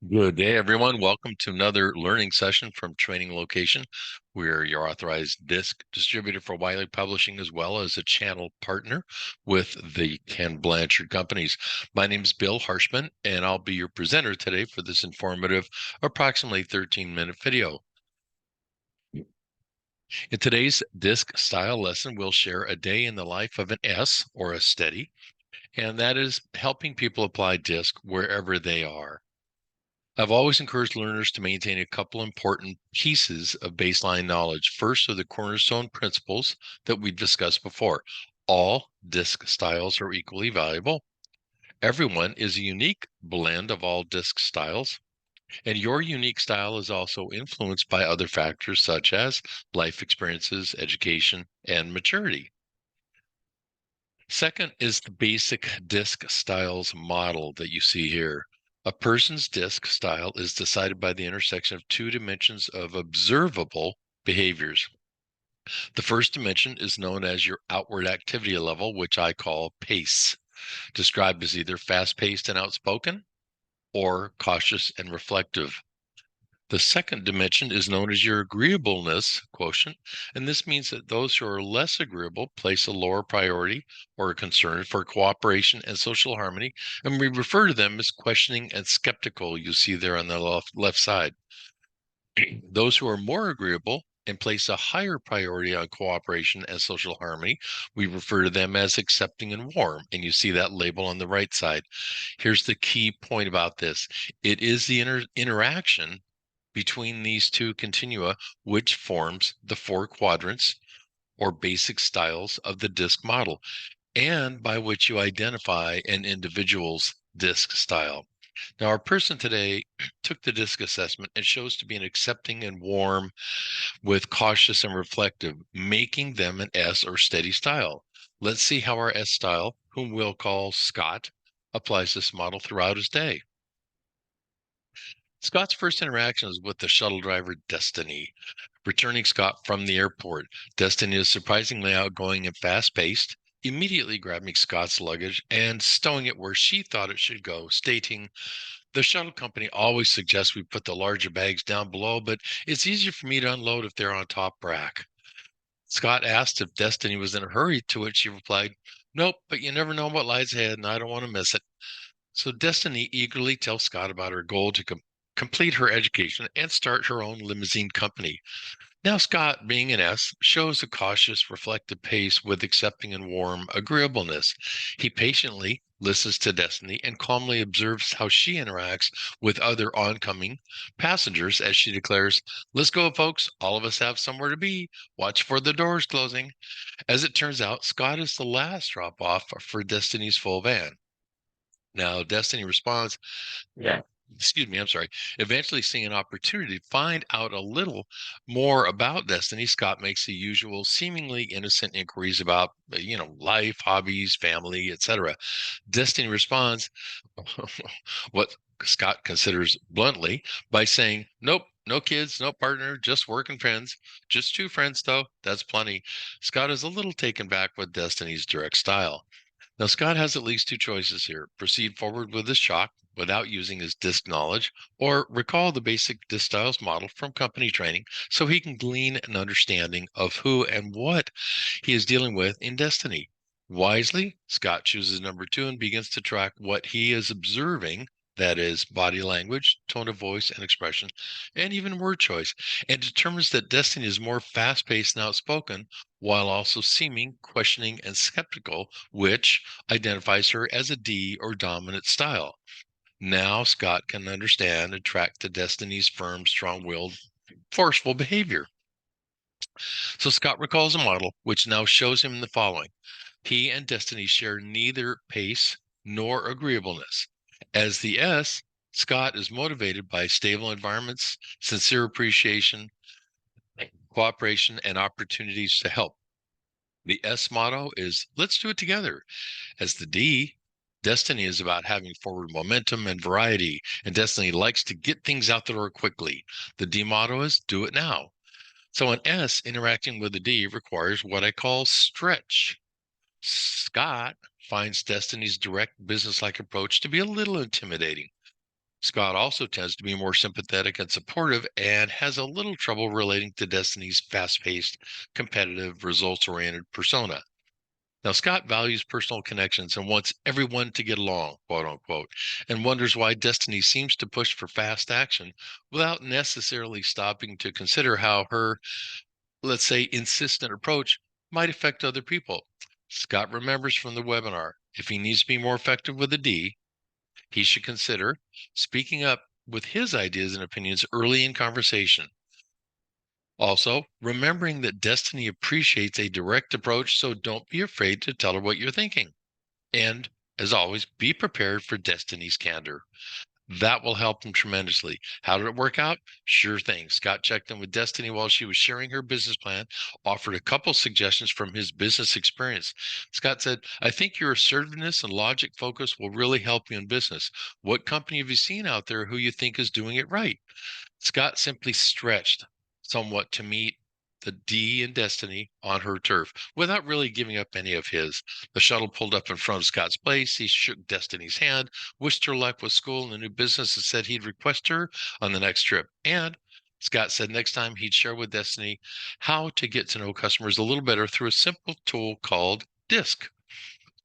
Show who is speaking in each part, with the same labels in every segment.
Speaker 1: Good day, everyone. Welcome to another learning session from Training Location. We're your authorized DiSC distributor for Wiley Publishing, as well as a channel partner with the Ken Blanchard companies. My name is Bill Harshman, and I'll be your presenter today for this informative, approximately 13-minute video. In today's DiSC style lesson, we'll share a day in the life of an S, or a steady, and that is helping people apply DiSC wherever they are. I've always encouraged learners to maintain a couple important pieces of baseline knowledge. First are the cornerstone principles that we've discussed before. All DiSC styles are equally valuable. Everyone is a unique blend of all DiSC styles, and your unique style is also influenced by other factors such as life experiences, education, and maturity. Second is the basic DiSC styles model that you see here. A person's DiSC style is decided by the intersection of two dimensions of observable behaviors. The first dimension is known as your outward activity level, which I call PACE, described as either fast-paced and outspoken or cautious and reflective. The second dimension is known as your agreeableness quotient, and this means that those who are less agreeable place a lower priority or a concern for cooperation and social harmony, and we refer to them as questioning and skeptical. You see there on the left side. Those who are more agreeable and place a higher priority on cooperation and social harmony, we refer to them as accepting and warm, and you see that label on the right side. Here's the key point about this. It is the interaction between these two continua, which forms the four quadrants or basic styles of the DiSC model, and by which you identify an individual's DiSC style. Now, our person today took the DiSC assessment and shows to be an accepting and warm with cautious and reflective, making them an S or steady style. Let's see how our S style, whom we'll call Scott, applies this model throughout his day. Scott's first interaction is with the shuttle driver, Destiny. Returning Scott from the airport, Destiny is surprisingly outgoing and fast-paced, immediately grabbing Scott's luggage and stowing it where she thought it should go, stating, "The shuttle company always suggests we put the larger bags down below, but it's easier for me to unload if they're on top rack." Scott asked if Destiny was in a hurry, to which she replied, "Nope, but you never know what lies ahead, and I don't want to miss it." So Destiny eagerly tells Scott about her goal to complete her education and start her own limousine company. Now, Scott, being an S, shows a cautious, reflective pace with accepting and warm agreeableness. He patiently listens to Destiny and calmly observes how she interacts with other oncoming passengers as she declares, "Let's go, folks. All of us have somewhere to be. Watch for the doors closing." As it turns out, Scott is the last drop off for Destiny's full van. Now, Destiny responds, "Yeah, excuse me, I'm sorry." Eventually, seeing an opportunity to find out a little more about Destiny, Scott makes the usual seemingly innocent inquiries about, life, hobbies, family, etc. Destiny responds what Scott considers bluntly by saying, "Nope, no kids, no partner, just work and friends. Just two friends, though. That's plenty." Scott is a little taken back with Destiny's direct style. Now, Scott has at least two choices here: proceed forward with his shock without using his DiSC knowledge, or recall the basic DiSC styles model from company training so he can glean an understanding of who and what he is dealing with in Destiny. Wisely, Scott chooses number two and begins to track what he is observing. That is body language, tone of voice and expression, and even word choice, and determines that Destiny is more fast paced and outspoken while also seeming questioning and skeptical, which identifies her as a D or dominant style. Now Scott can understand and track the Destiny's firm, strong-willed, forceful behavior. So Scott recalls a model which now shows him the following. He and Destiny share neither pace nor agreeableness. As the S, Scott is motivated by stable environments, sincere appreciation, cooperation, and opportunities to help. The S motto is "let's do it together." As the D, Destiny is about having forward momentum and variety, and Destiny likes to get things out the door quickly. The D motto is "do it now." So an S interacting with a D requires what I call stretch. Scott finds Destiny's direct businesslike approach to be a little intimidating. Scott also tends to be more sympathetic and supportive and has a little trouble relating to Destiny's fast paced, competitive, results oriented persona. Now, Scott values personal connections and wants everyone to get along, quote unquote, and wonders why Destiny seems to push for fast action without necessarily stopping to consider how her, let's say, insistent approach might affect other people. Scott remembers from the webinar if he needs to be more effective with a D, he should consider speaking up with his ideas and opinions early in conversation. Also, remembering that Destiny appreciates a direct approach, so don't be afraid to tell her what you're thinking. And as always, be prepared for Destiny's candor. That will help him tremendously. How did it work out? Sure thing. Scott checked in with Destiny while she was sharing her business plan, offered a couple suggestions from his business experience. Scott said, I think your assertiveness and logic focus will really help you in business. What company have you seen out there who you think is doing it right? Scott simply stretched somewhat to meet the D in Destiny on her turf without really giving up any of his. The shuttle pulled up in front of Scott's place. He shook Destiny's hand, wished her luck with school and the new business, and said he'd request her on the next trip. And Scott said next time he'd share with Destiny how to get to know customers a little better through a simple tool called DiSC.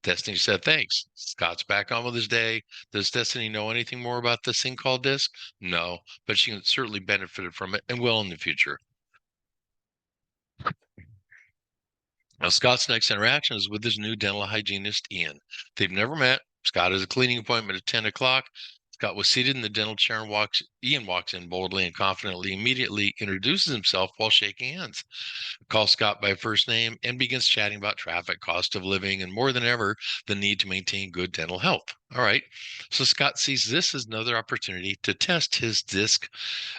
Speaker 1: Destiny said, thanks. Scott's back on with his day. Does Destiny know anything more about this thing called DiSC? No, but she can certainly benefited from it and will in the future. Now, Scott's next interaction is with his new dental hygienist, Ian. They've never met. Scott has a cleaning appointment at 10 o'clock. Scott was seated in the dental chair and Ian walks in boldly and confidently, immediately introduces himself while shaking hands, calls Scott by first name, and begins chatting about traffic, cost of living, and more than ever, the need to maintain good dental health. All right. So Scott sees this as another opportunity to test his DiSC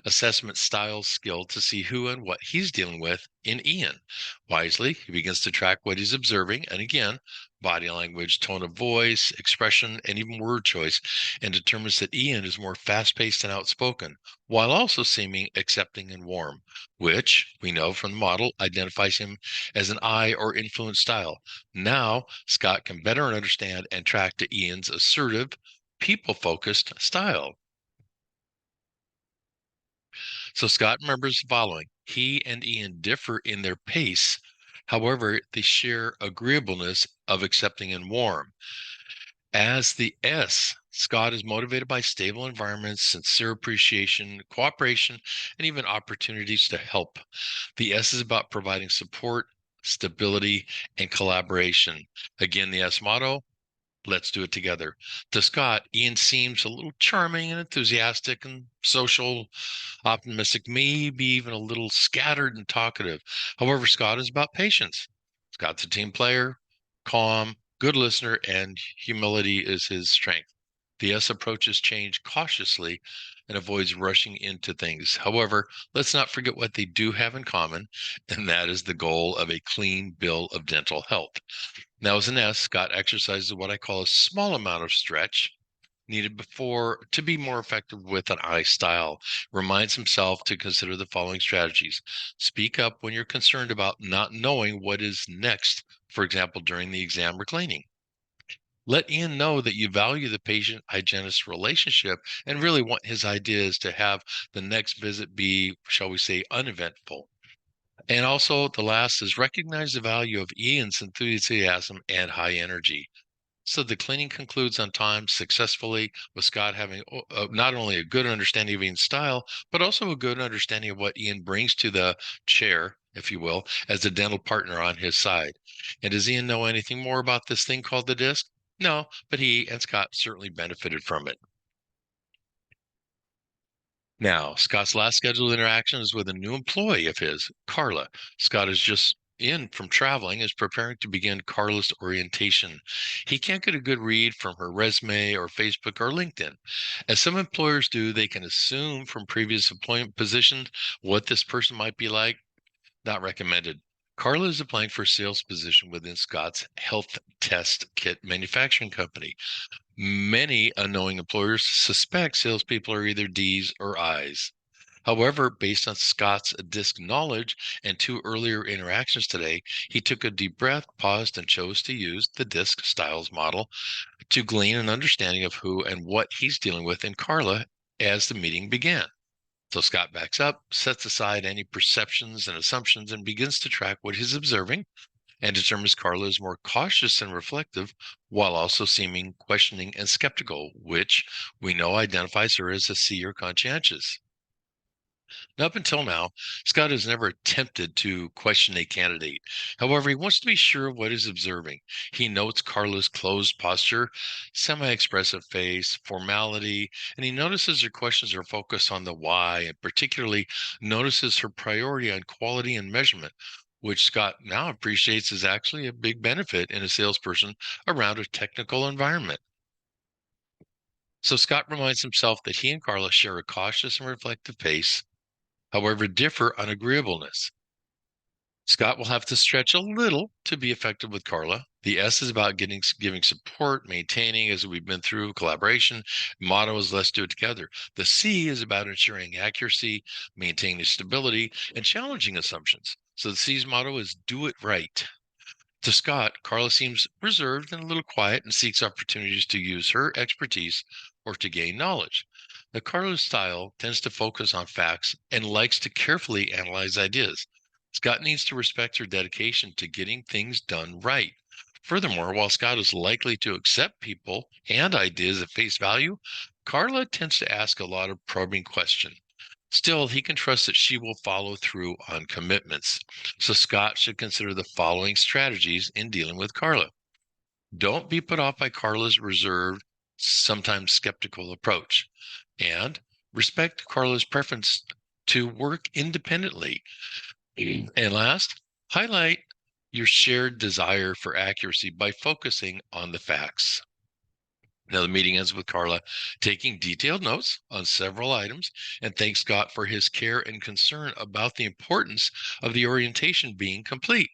Speaker 1: assessment style skill to see who and what he's dealing with in Ian. Wisely, he begins to track what he's observing, and again, body language, tone of voice, expression, and even word choice, and determines that Ian is more fast paced and outspoken, while also seeming accepting and warm, which we know from the model identifies him as an I or influence style. Now, Scott can better understand and track to Ian's assertive, people focused style. So Scott remembers the following. He and Ian differ in their pace. However, they share agreeableness of accepting and warm. As the S, Scott is motivated by stable environments, sincere appreciation, cooperation, and even opportunities to help. The S is about providing support, stability, and collaboration. Again, the S motto, let's do it together. To Scott, Ian seems a little charming and enthusiastic and social, optimistic, maybe even a little scattered and talkative. However, Scott is about patience. Scott's a team player, calm, good listener, and humility is his strength. The S approaches change cautiously and avoids rushing into things. However, let's not forget what they do have in common, and that is the goal of a clean bill of dental health. Now, as an S, Scott exercises what I call a small amount of stretch needed before to be more effective with an I style. Reminds himself to consider the following strategies. Speak up when you're concerned about not knowing what is next, for example, during the exam or cleaning. Let Ian know that you value the patient hygienist relationship and really want his ideas to have the next visit be, shall we say, uneventful. And also, the last is recognize the value of Ian's enthusiasm and high energy. So the cleaning concludes on time successfully, with Scott having not only a good understanding of Ian's style, but also a good understanding of what Ian brings to the chair, if you will, as a dental partner on his side. And does Ian know anything more about this thing called the DiSC? No, but he and Scott certainly benefited from it. Now, Scott's last scheduled interaction is with a new employee of his, Carla. Scott is just in from traveling, is preparing to begin Carla's orientation. He can't get a good read from her resume or Facebook or LinkedIn. As some employers do, they can assume from previous employment positions what this person might be like. Not recommended. Carla is applying for a sales position within Scott's health test kit manufacturing company. Many unknowing employers suspect salespeople are either D's or I's. However, based on Scott's DiSC knowledge and two earlier interactions today, he took a deep breath, paused, and chose to use the DiSC styles model to glean an understanding of who and what he's dealing with in Carla as the meeting began. So Scott backs up, sets aside any perceptions and assumptions, and begins to track what he's observing and determines Carla is more cautious and reflective while also seeming questioning and skeptical, which we know identifies her as a seer conscientious. Now, up until now, Scott has never attempted to question a candidate. However, he wants to be sure of what he's observing. He notes Carla's closed posture, semi expressive face, formality, and he notices her questions are focused on the why, and particularly notices her priority on quality and measurement, which Scott now appreciates is actually a big benefit in a salesperson around a technical environment. So Scott reminds himself that he and Carla share a cautious and reflective pace, however, differ on agreeableness. Scott will have to stretch a little to be effective with Carla. The S is about giving support, maintaining, as we've been through, collaboration. Motto is let's do it together. The C is about ensuring accuracy, maintaining stability, and challenging assumptions. So the C's motto is do it right. To Scott, Carla seems reserved and a little quiet and seeks opportunities to use her expertise or to gain knowledge. Now, Carla's style tends to focus on facts and likes to carefully analyze ideas. Scott needs to respect her dedication to getting things done right. Furthermore, while Scott is likely to accept people and ideas at face value, Carla tends to ask a lot of probing questions. Still, he can trust that she will follow through on commitments. So Scott should consider the following strategies in dealing with Carla. Don't be put off by Carla's reserved, sometimes skeptical approach. And respect Carla's preference to work independently. And last, highlight your shared desire for accuracy by focusing on the facts. Now, the meeting ends with Carla taking detailed notes on several items and thanks Scott for his care and concern about the importance of the orientation being complete.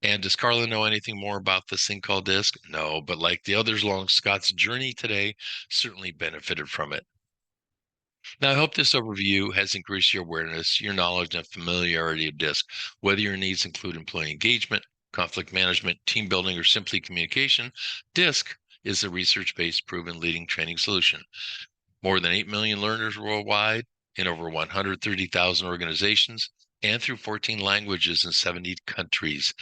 Speaker 1: And does Carla know anything more about this thing called DiSC? No, but like the others along Scott's journey today, certainly benefited from it. Now, I hope this overview has increased your awareness, your knowledge, and familiarity of DiSC. Whether your needs include employee engagement, conflict management, team building, or simply communication, DiSC is a research-based proven leading training solution. More than 8 million learners worldwide in over 130,000 organizations and through 14 languages in 70 countries.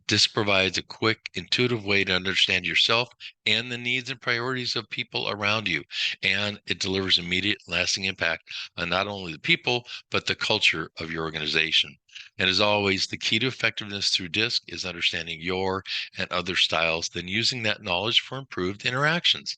Speaker 1: This provides a quick, intuitive way to understand yourself and the needs and priorities of people around you. And it delivers immediate, lasting impact on not only the people, but the culture of your organization. And as always, the key to effectiveness through DiSC is understanding your and other styles, then using that knowledge for improved interactions.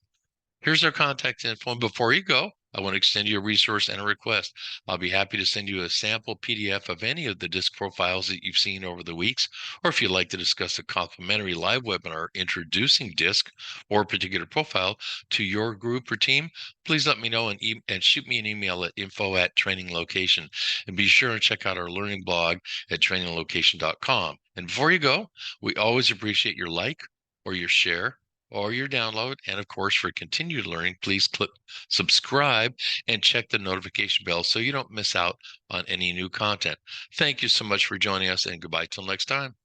Speaker 1: Here's our contact info. And before you go, I want to extend you a resource and a request. I'll be happy to send you a sample PDF of any of the DiSC profiles that you've seen over the weeks, or if you'd like to discuss a complimentary live webinar introducing DiSC or a particular profile to your group or team, please let me know and shoot me an email at info@traininglocation. And be sure to check out our learning blog at traininglocation.com. And before you go, we always appreciate your like or your share or your download. And of course, for continued learning, please click subscribe and check the notification bell so you don't miss out on any new content. Thank you so much for joining us, and goodbye till next time.